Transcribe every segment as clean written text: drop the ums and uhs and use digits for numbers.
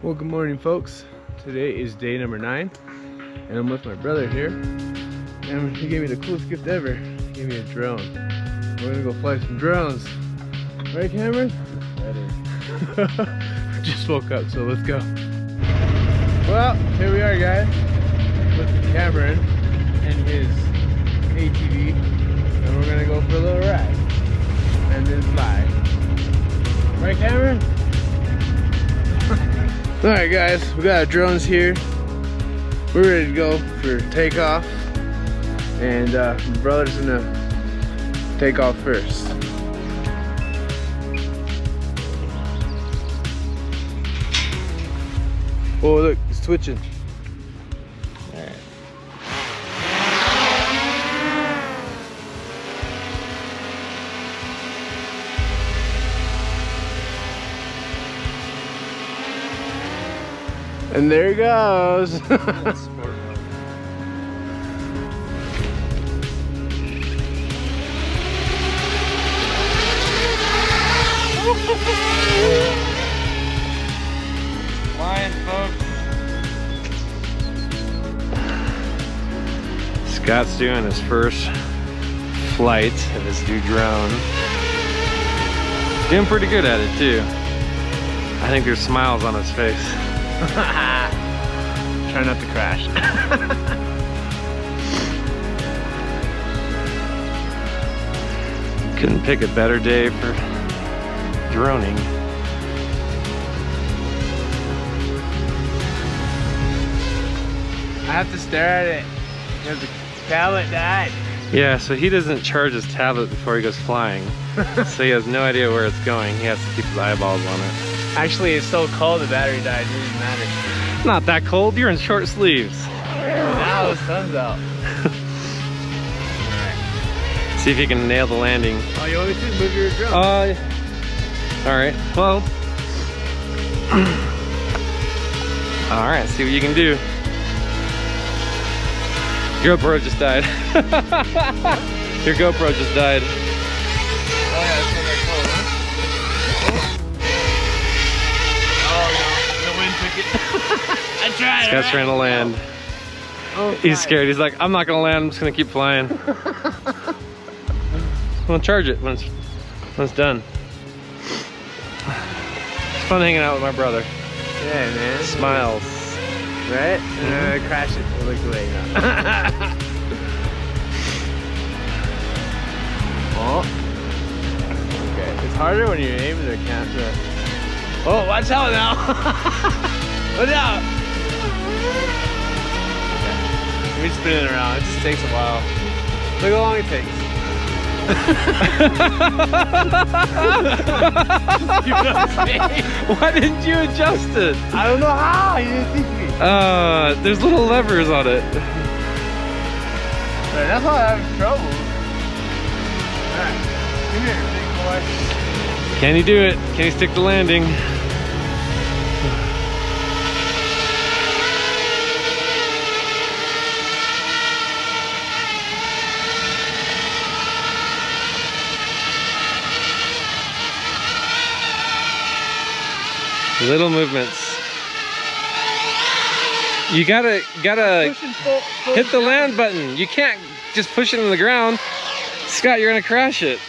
Well, good morning, folks. Today is day number 9, and I'm with my brother here. And he gave me the coolest gift ever. He gave me a drone. We're gonna go fly some drones. Right, Cameron? Ready. Just woke up, so let's go. Well, here we are, guys, with Cameron and his ATV, and we're gonna go for a little ride and then fly. Right, Cameron? Alright guys, we got our drones here. We're ready to go for takeoff. And my brother's gonna take off first. Oh look, it's twitching. Alright. And there he goes. Flying, folks. Scott's doing his first flight of his new drone. Doing pretty good at it too. I think there's smiles on his face. Try not to crash. Couldn't pick a better day for droning. I have to stare at it because the tablet died. Yeah, so he doesn't charge his tablet before he goes flying. So he has no idea where it's going. He has to keep his eyeballs on it. Actually, it's so cold the battery died. It didn't matter. Not that cold, you're in short sleeves. Now the sun's out. See if you can nail the landing. Oh, you want me to move your drone? Alright, well. Alright, see what you can do. Your GoPro just died. Your GoPro just died. Oh yeah, it's not that cold, huh? Oh no, the wind took it. I tried. Scott's trying to land. Oh, He's scared. He's like, I'm not gonna land, I'm just gonna keep flying. I'm gonna charge it when it's done. It's fun hanging out with my brother. Yeah, man. Smiles. Right? And then I crash it. It looks away now. Oh. Okay. It's harder when you're aiming the camera. Oh, watch out now. Watch out. Okay. We're spinning around. It just takes a while. Look how long it takes. Why didn't you adjust it? I don't know how. You didn't teach me. There's little levers on it. Right, that's why I'm having trouble. Alright, come here, big boy. Can he do it? Can he stick the landing? Little movements. You gotta hit the land button. You can't just push it in the ground. Scott, you're gonna crash it.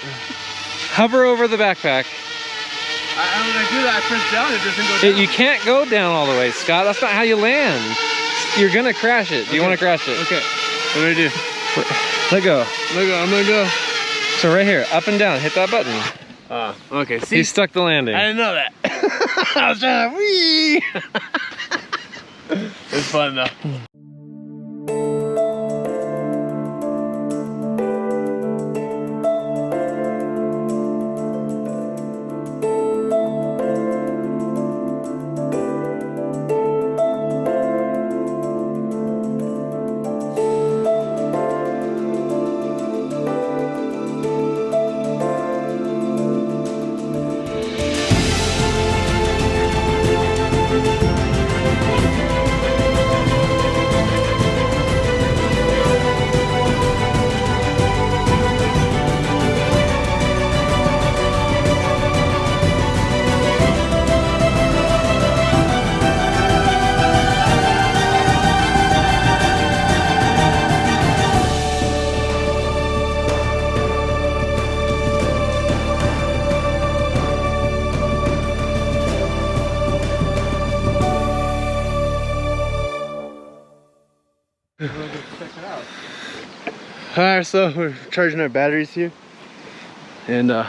Hover over the backpack. When I do that, I press down, it doesn't go down. You can't go down all the way, Scott. That's not how you land. You're gonna crash it. Do you want to crash it? Okay. What do I do? Let go. Let go. I'm gonna go. So right here, up and down. Hit that button. Okay. See, He stuck the landing. I didn't know that. I was trying to wee. It's fun though. Alright, so we're charging our batteries here. And all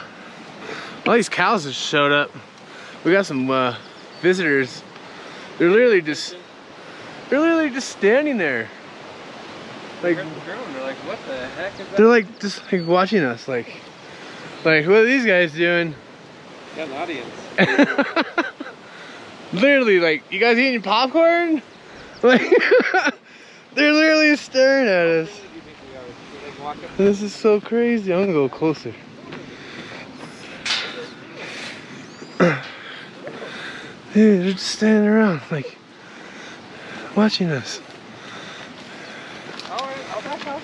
these cows just showed up. We got some visitors. They're literally just standing there. Like, They're like, what the heck is that? they're like just like watching us, like what are these guys doing? Got an audience. Literally, like, you guys eating popcorn? Like, they're literally staring at us. This is so crazy. I'm gonna go closer. Dude, they're just standing around, like, watching us. I'll back up.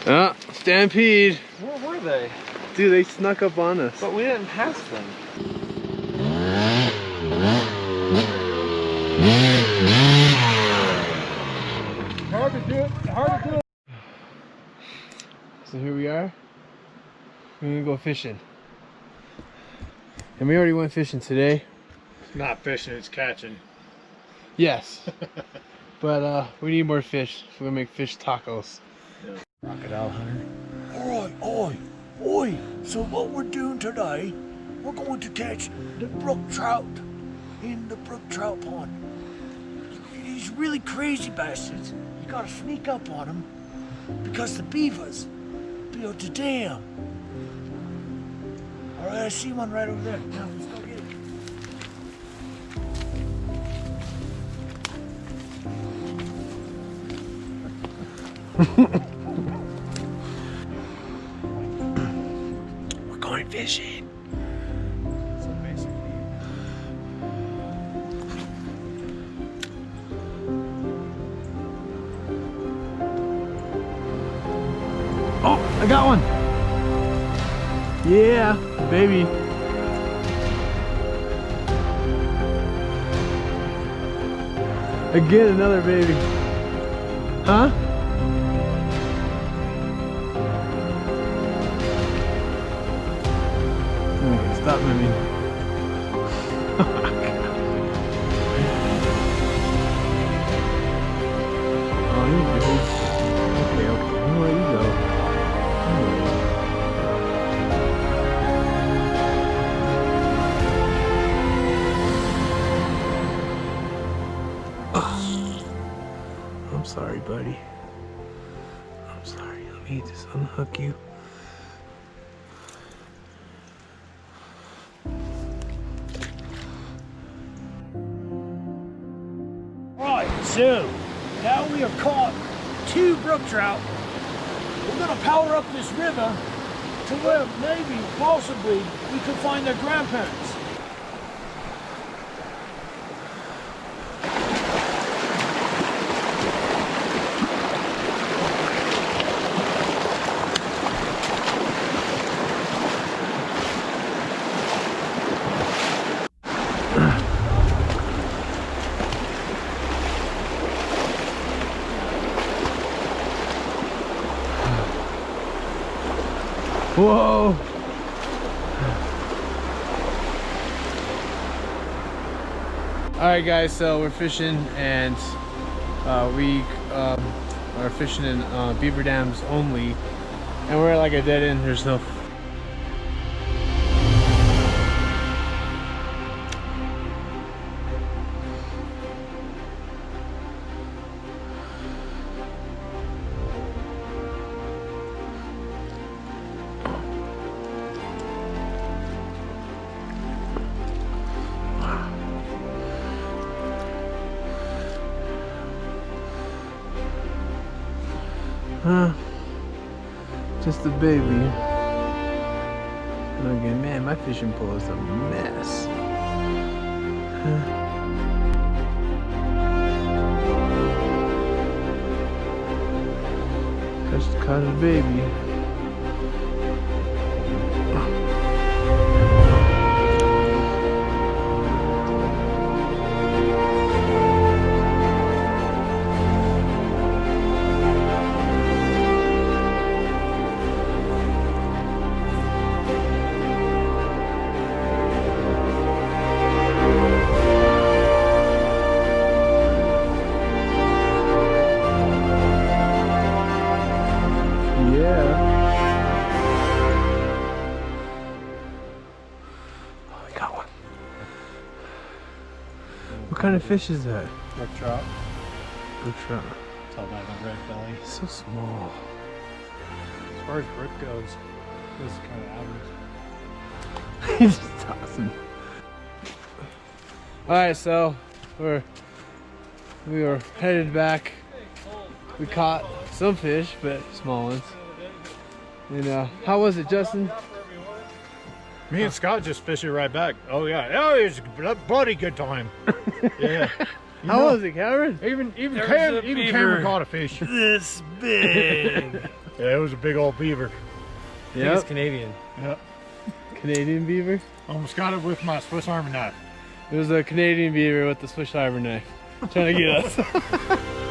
Ah, stampede. Where were they? Dude, they snuck up on us. But we didn't pass them. Hard to do it. Hard to do it. So here we are. We're gonna go fishing. And we already went fishing today. It's not fishing, it's catching. Yes. But we need more fish. We're gonna make fish tacos. Crocodile hunter. Alright, oi! So what we're doing today, we're going to catch the brook trout in the brook trout pond. These really crazy bastards. You gotta sneak up on them because the beavers built a dam. Alright, I see one right over there. Now let's go get it. We're going fishing. So basically, Oh, I got one. Yeah, baby. Again, another baby. Huh? Okay, stop moving. Oh, you good. Okay, I'm gonna let you go. I'm sorry, buddy. I'm sorry. Let me just unhook you. Right, so now we have caught 2 brook trout. We're gonna power up this river to where maybe, possibly, we could find their grandparents. Whoa! Alright guys, so we're fishing and we are fishing in beaver dams only, and we're at like a dead end. There's no just a baby. Okay, man, my fishing pole is a mess. Just caught a baby. kind of fish is that? Brook trout. Brook trout. Tall by the red belly. So small. As far as brook goes, this is kind of average. He's just tossing. Alright, so we were headed back. We caught some fish, but small ones. And how was it, Justin? Me and Scott just fished it right back. Oh yeah, oh, it was a bloody good time. Yeah. How was it, Cameron? Even Beaver. Cameron caught a fish. This big. Yeah, it was a big old beaver. Yeah, Canadian. Yep. Canadian beaver. Almost got it with my Swiss Army knife. It was a Canadian beaver with the Swiss Army knife, trying to get us.